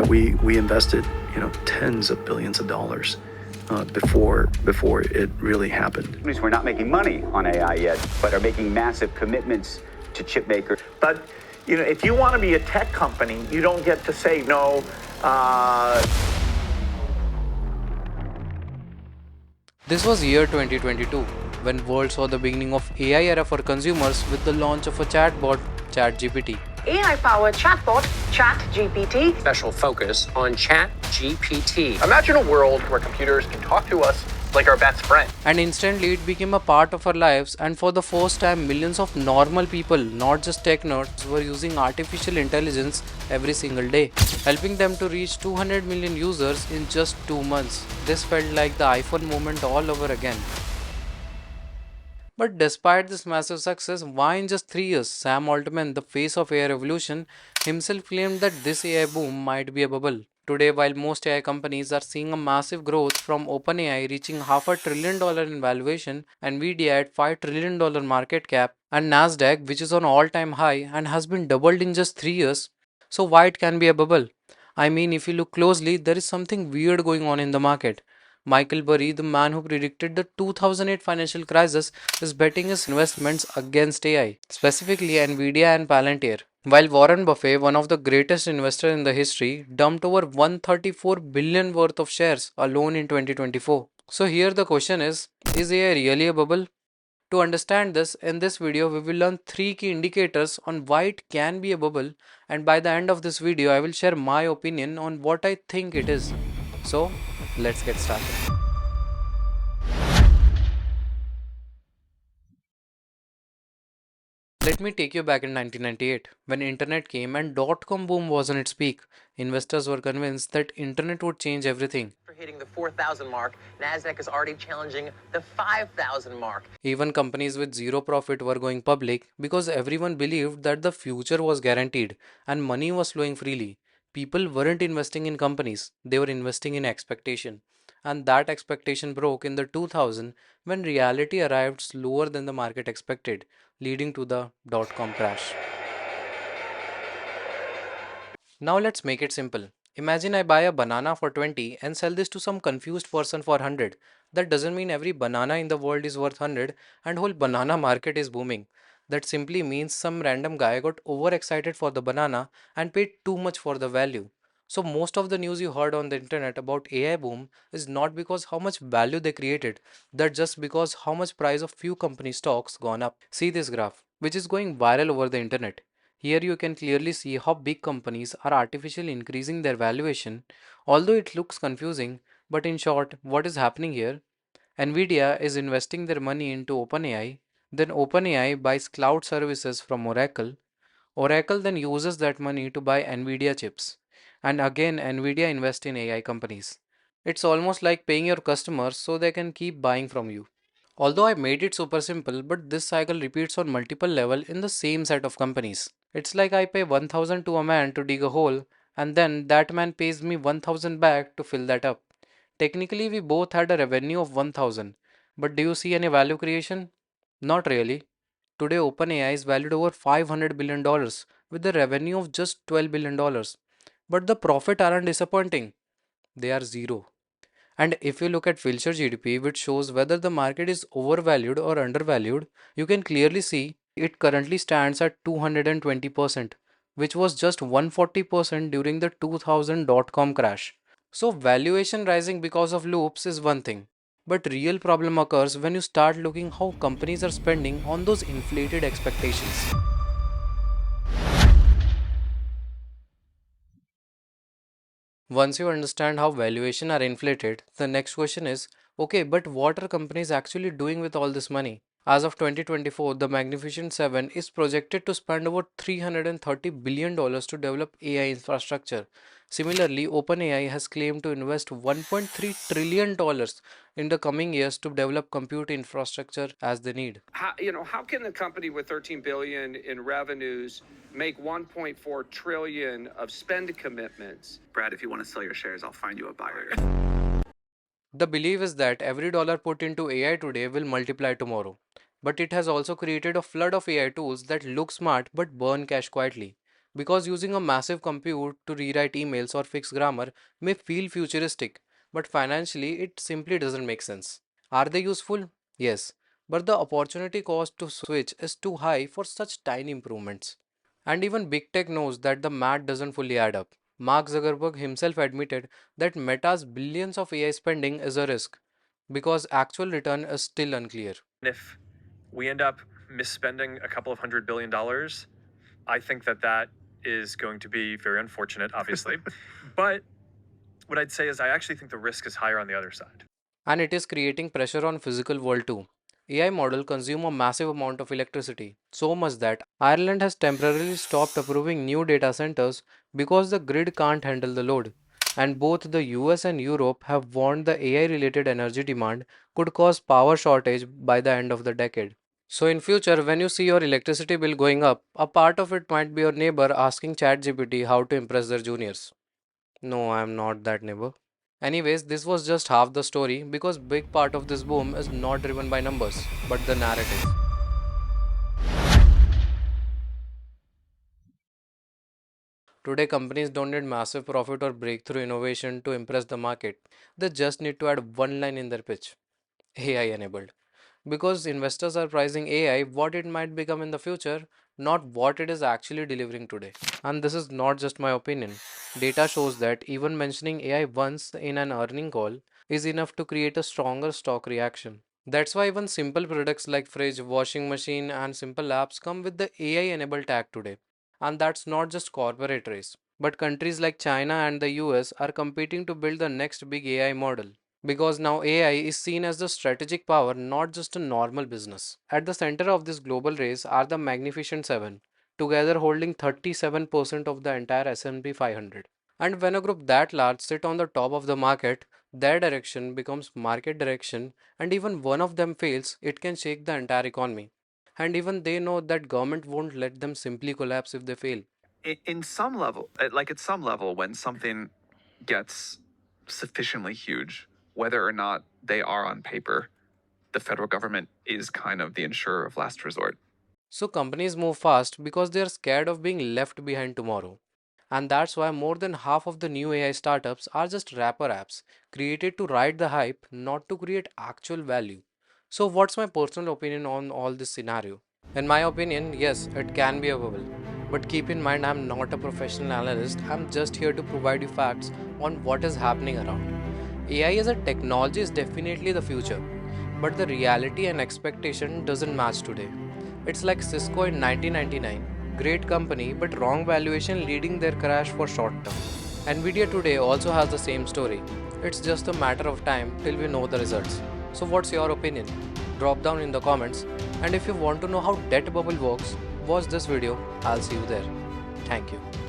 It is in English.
we invested, tens of billions of dollars before it really happened. Companies were not making money on AI yet, but are making massive commitments to chip makers. But if you want to be a tech company, you don't get to say no. This was year 2022, when world saw the beginning of AI era for consumers with the launch of a chatbot, ChatGPT. AI-powered chatbot, ChatGPT. Special focus on ChatGPT. Imagine a world where computers can talk to us like our best friend. And instantly it became a part of our lives, and for the first time millions of normal people, not just tech nerds, were using artificial intelligence every single day, helping them to reach 200 million users in just 2 months. This felt like the iPhone moment all over again. But despite this massive success, why in just 3 years, Sam Altman, the face of AI revolution, himself claimed that this AI boom might be a bubble. Today, while most AI companies are seeing a massive growth from OpenAI reaching $500 billion in valuation, Nvidia at $5 trillion market cap, and Nasdaq, which is on all-time high and has been doubled in just 3 years, so why it can be a bubble? I mean, if you look closely, there is something weird going on in the market. Michael Burry, the man who predicted the 2008 financial crisis, is betting his investments against AI, specifically Nvidia and Palantir. While Warren Buffett, one of the greatest investors in the history, dumped over 134 billion worth of shares alone in 2024. So here the question is AI really a bubble? To understand this, in this video we will learn 3 key indicators on why it can be a bubble, and by the end of this video I will share my opinion on what I think it is. So let's get started. Let me take you back in 1998 when internet came and dot-com boom was on its peak. Investors were convinced that internet would change everything. For hitting the 4,000 mark, Nasdaq is already challenging the 5,000 mark. Even companies with zero profit were going public because everyone believed that the future was guaranteed and money was flowing freely. People weren't investing in companies, they were investing in expectation. And that expectation broke in the 2000 when reality arrived slower than the market expected, leading to the dot-com crash. Now let's make it simple. Imagine I buy a banana for 20 and sell this to some confused person for 100. That doesn't mean every banana in the world is worth 100 and whole banana market is booming. That simply means some random guy got overexcited for the banana and paid too much for the value. So most of the news you heard on the internet about AI boom is not because how much value they created, that's just because how much price of few company stocks gone up. See this graph, which is going viral over the internet. Here you can clearly see how big companies are artificially increasing their valuation, although it looks confusing, but in short, what is happening here? Nvidia is investing their money into OpenAI, then OpenAI buys cloud services from Oracle. Oracle then uses that money to buy Nvidia chips, and again Nvidia invests in AI companies. It's almost like paying your customers so they can keep buying from you. Although I made it super simple, but this cycle repeats on multiple levels in the same set of companies. It's like I pay 1000 to a man to dig a hole, and then that man pays me 1000 back to fill that up. Technically, we both had a revenue of 1000, but do you see any value creation? Not really. Today, OpenAI is valued over $500 billion with a revenue of just $12 billion. But the profit aren't disappointing, they are zero. And if you look at future GDP, which shows whether the market is overvalued or undervalued, you can clearly see it currently stands at 220%, which was just 140% during the 2000 dot-com crash. So valuation rising because of loops is one thing, but real problem occurs when you start looking how companies are spending on those inflated expectations. Once you understand how valuation are inflated, the next question is, okay, but what are companies actually doing with all this money? As of 2024, the Magnificent Seven is projected to spend over $330 billion to develop AI infrastructure. Similarly, OpenAI has claimed to invest $1.3 trillion in the coming years to develop compute infrastructure as they need. How can the company with 13 billion in revenues make 1.4 trillion of spend commitments? Brad, if you want to sell your shares, I'll find you a buyer. The belief is that every dollar put into AI today will multiply tomorrow. But it has also created a flood of AI tools that look smart but burn cash quietly. because using a massive compute to rewrite emails or fix grammar may feel futuristic, but financially it simply doesn't make sense. Are they useful? Yes, but the opportunity cost to switch is too high for such tiny improvements. And even big tech knows that the math doesn't fully add up. Mark Zuckerberg himself admitted that Meta's billions of AI spending is a risk because actual return is still unclear. If we end up misspending a couple of $100 billion, I think that that is going to be very unfortunate, obviously. But what I'd say is I actually think the risk is higher on the other side. And it is creating pressure on physical world too. AI model consume a massive amount of electricity, so much that Ireland has temporarily stopped approving new data centers because the grid can't handle the load. And both the US and Europe have warned the AI related energy demand could cause power shortage by the end of the decade. So in future when you see your electricity bill going up, a part of it might be your neighbor asking ChatGPT how to impress their juniors. No, I am not that neighbor. Anyways, this was just half the story because big part of this boom is not driven by numbers, but the narrative. Today, companies don't need massive profit or breakthrough innovation to impress the market. They just need to add one line in their pitch: AI enabled. Because investors are pricing AI what it might become in the future, not what it is actually delivering today. And this is not just my opinion. Data shows that even mentioning AI once in an earning call is enough to create a stronger stock reaction. That's why even simple products like fridge, washing machine, and simple apps come with the AI enabled tag today. And that's not just corporate race, but countries like China and the US are competing to build the next big AI model. Because now AI is seen as the strategic power, not just a normal business. At the center of this global race are the Magnificent Seven, together holding 37% of the entire S&P 500. And when a group that large sit on the top of the market, their direction becomes market direction, and even one of them fails, it can shake the entire economy. And even they know that government won't let them simply collapse if they fail. In some level, at some level, when something gets sufficiently huge, whether or not they are on paper, the federal government is kind of the insurer of last resort. So companies move fast because they are scared of being left behind tomorrow. And that's why more than half of the new AI startups are just wrapper apps created to ride the hype, not to create actual value. So, what's my personal opinion on all this scenario? In my opinion, yes, it can be a bubble. But keep in mind, I'm not a professional analyst, I'm just here to provide you facts on what is happening around. AI as a technology is definitely the future, but the reality and expectation doesn't match today. It's like Cisco in 1999, great company but wrong valuation leading their crash for short term. Nvidia today also has the same story. It's just a matter of time till we know the results. So what's your opinion? Drop down in the comments, and if you want to know how debt bubble works, watch this video. I'll see you there. Thank you.